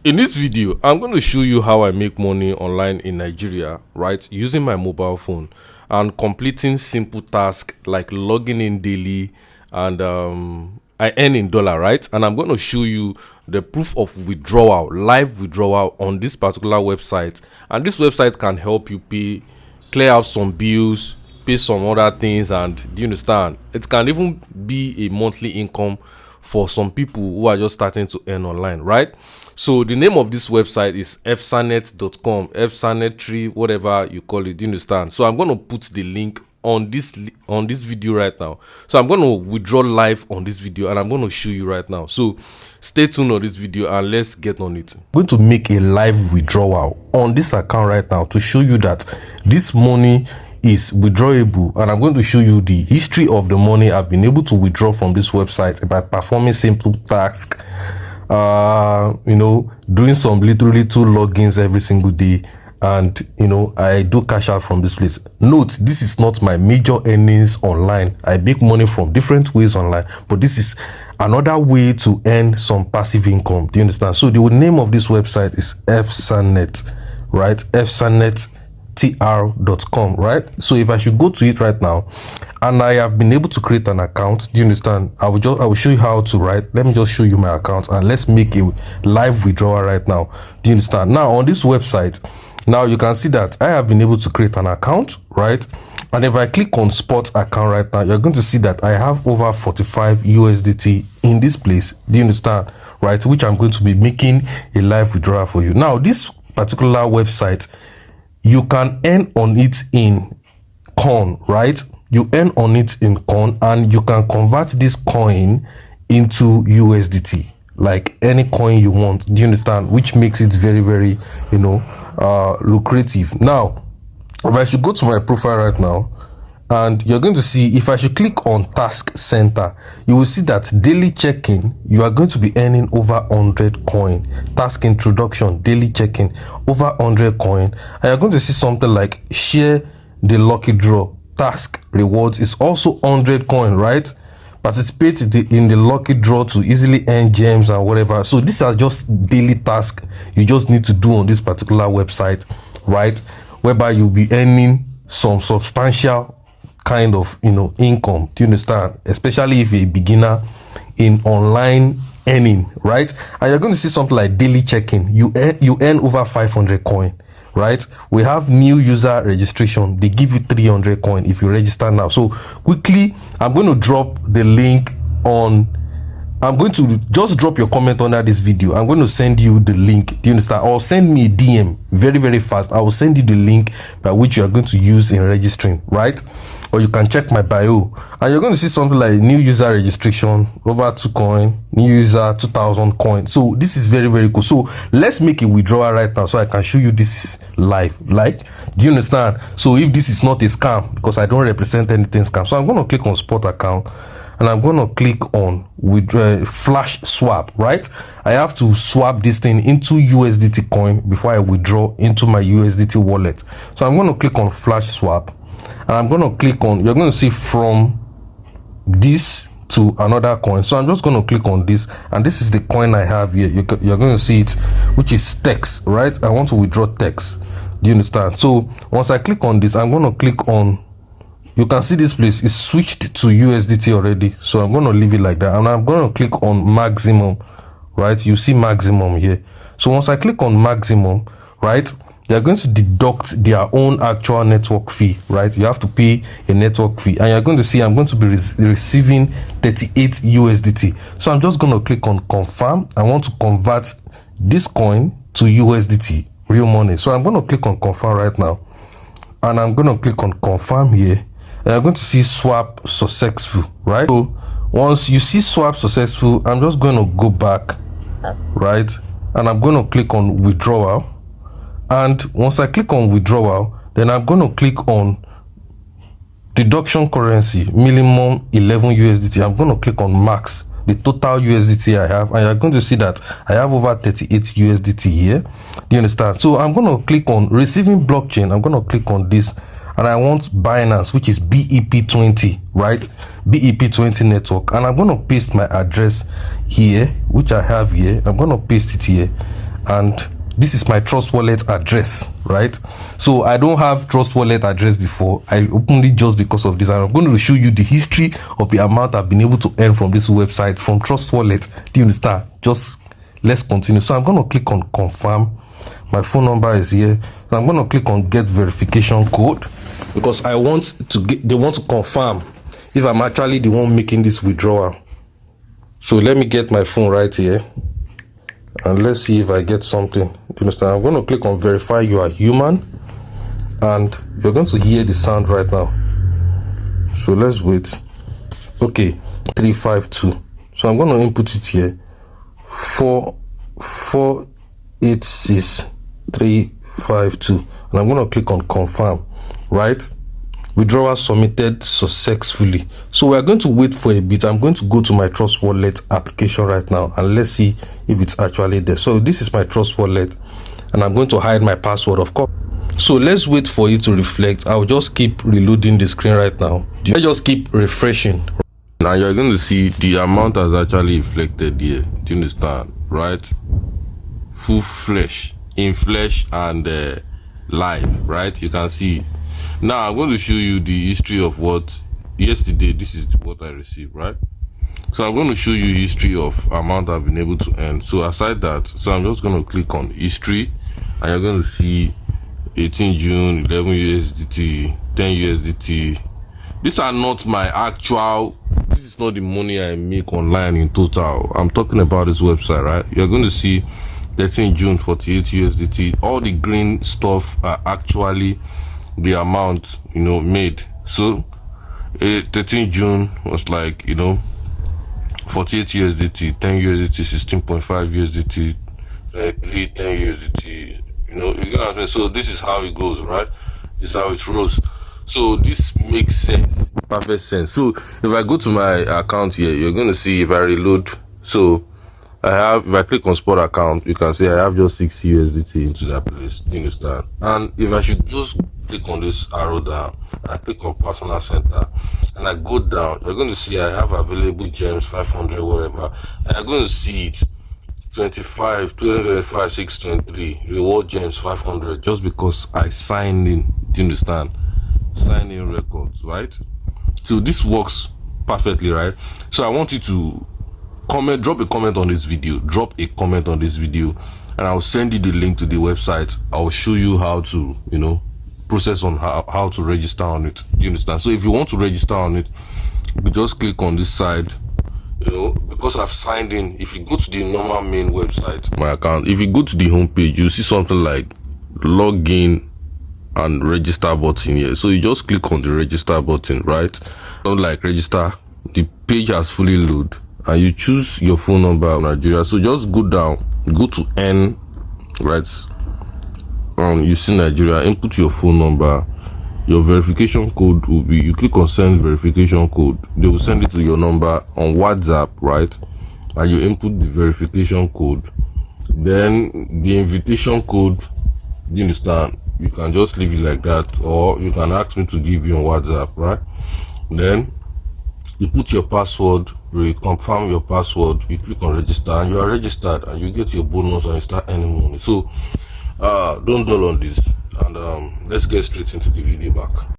In this video, I'm going to show you how I make money online in Nigeria, right, using my mobile phone and completing simple tasks like logging in daily and I earn in dollar, right? And I'm going to show you the proof of withdrawal, live withdrawal on this particular website. And this website can help you clear out some bills, pay some other things, and do you understand? It can even be a monthly income for some people who are just starting to earn online, right? So the name of this website is efsane.com, Efsane tree, whatever you call it, do you understand? So I'm going to put the link on this video right now. So I'm going to withdraw live on this video and I'm going to show you right now. So stay tuned on this video and let's get on it. I'm going to make a live withdrawal on this account right now to show you that this money is withdrawable, and I'm going to show you the history of the money I've been able to withdraw from this website by performing simple tasks, doing some little logins every single day, and I do cash out from this place. Note, this is not my major earnings online. I make money from different ways online, but this is another way to earn some passive income. Do you understand? So the name of this website is Efsane, right? Efsanetr.com, right? So if I should go to it right now, and I have been able to create an account, do you understand? I will show you how to. Let me just show you my account and let's make a live withdrawal right now. Do you understand? Now on this website, now you can see that I have been able to create an account, right? And if I click on spot account right now, you're going to see that I have over 45 USDT in this place. Do you understand? Right? Which I'm going to be making a live withdrawal for you. Now this particular website, you can earn on it in coin, right? You earn on it in coin, and you can convert this coin into USDT, like any coin you want. Do you understand? Which makes it very, very, lucrative. Now, if I should go to my profile right now, and you're going to see, if I should click on task center, you will see that daily check-in, you are going to be earning over 100 coin. Task introduction, daily check-in, over 100 coin. And you're going to see something like share the lucky draw. Task rewards is also 100 coin, right? Participate in the lucky draw to easily earn gems and whatever. So these are just daily tasks you just need to do on this particular website, right? Whereby you'll be earning some substantial kind of income. Do you understand? Especially if you're a beginner in online earning, right? And you're going to see something like daily check-in. You earn over 500 coin, right? We have new user registration. They give you 300 coin if you register now. So quickly, I'm going to drop the link on. I'm going to just drop your comment under this video. I'm going to send you the link. Do you understand? Or send me a DM very, very fast. I will send you the link by which you are going to use in registering, right? Or you can check my bio, and you're going to see something like new user registration, over 2 coin, new user 2000 coin. So this is very, very cool. So let's make a withdrawal right now so I can show you this live. Do you understand? So if this is not a scam, because I don't represent anything scam, so I'm going to click on spot account and I'm going to click on flash swap, right? I have to swap this thing into USDT coin before I withdraw into my USDT wallet. So I'm going to click on flash swap. And I'm going to click on, you're going to see from this to another coin. So I'm just going to click on this, and this is the coin I have here. You're going to see it, which is text, right? I want to withdraw text. Do you understand? So once I click on this, I'm going to click on, you can see this place is switched to USDT already. So I'm going to leave it like that, and I'm going to click on maximum, right? You see maximum here. So once I click on maximum, right, they're going to deduct their own actual network fee, right? You have to pay a network fee, and you're going to see I'm going to be receiving 38 USDT. So I'm just going to click on confirm. I want to convert this coin to USDT, real money. So I'm going to click on confirm right now, and I'm going to click on confirm here, and you're going to see swap successful, right? So once you see swap successful, I'm just going to go back, right? And I'm going to click on withdrawal. And once I click on withdrawal, then I'm going to click on deduction currency, minimum 11 USDT. I'm going to click on max, the total USDT I have, and you're going to see that I have over 38 USDT here. Do you understand? So I'm going to click on receiving blockchain. I'm going to click on this, and I want Binance, which is BEP20, right? BEP20 network. And I'm going to paste my address here, which I have here. I'm going to paste it here. and this is my Trust Wallet address, right? So I don't have Trust Wallet address before. I opened it just because of this, and I'm going to show you the history of the amount I've been able to earn from this website, from Trust Wallet. Do you understand? Just let's continue. So I'm going to click on confirm. My phone number is here. So I'm going to click on get verification code, because I want to get, they want to confirm if I'm actually the one making this withdrawal. So let me get my phone right here, and let's see if I get something. You understand? I'm going to click on verify you are human, and you're going to hear the sound right now. So let's wait. Okay, 352. So I'm going to input it here. 4486352, and I'm going to click on confirm. Right? Withdrawal submitted successfully. So we are going to wait for a bit. I'm going to go to my Trust Wallet application right now, and let's see if it's actually there. So this is my Trust Wallet, and I'm going to hide my password, of course. So let's wait for it to reflect. I'll just keep reloading the screen right now. I just keep refreshing. Now you're going to see the amount has actually reflected here. Do you understand? Right? Full flesh, in flesh, and live. Right? You can see. Now I'm going to show you the history of what yesterday. This is what I received, right? So I'm going to show you history of amount I've been able to earn. So aside that, so I'm just going to click on history, and you're going to see 18 June, 11 USDT, 10 USDT. These are not my actual. This is not the money I make online in total. I'm talking about this website, right? You're going to see 13 June, 48 USDT. All the green stuff are actually the amount, you know, made. So 13 June was like, you know, 48 USDT, 10 USDT, 16.5 USDT, 10 USDT, you know what I'm saying? So this is how it goes, right? This is how it rolls. So this makes sense, perfect sense. So if I go to my account here, you're going to see if I reload. So I have, if I click on spot account, you can see I have just 6 USDT into that place. You understand? And if I should just click on this arrow down, I click on personal center, and I go down, you're going to see I have available gems 500 whatever, and I'm going to see it 25 225 623 reward gems 500, just because I signed in. Do you understand? Sign in records, right? So this works perfectly, right? So I want you to comment, drop a comment on this video, and I'll send you the link to the website. I'll show you how to, you know, process on how to register on it. Do you understand? So if you want to register on it, you just click on this side, you know, because I've signed in. If you go to the normal main website, my account, if you go to the home page, you see something like login and register button here. So you just click on the register button, right? Don't like register, the page has fully loaded, and you choose your phone number, Nigeria. So just go down, go to N, right? You see Nigeria, input your phone number. Your verification code will be, you click on send verification code, they will send it to your number on WhatsApp, right? And you input the verification code, then the invitation code. Do you understand? You can just leave it like that, or you can ask me to give you on WhatsApp, right? Then you put your password, you confirm your password, you click on register, and you are registered, and you get your bonus, and you start earning money. So don't dwell on this, and let's get straight into the video back.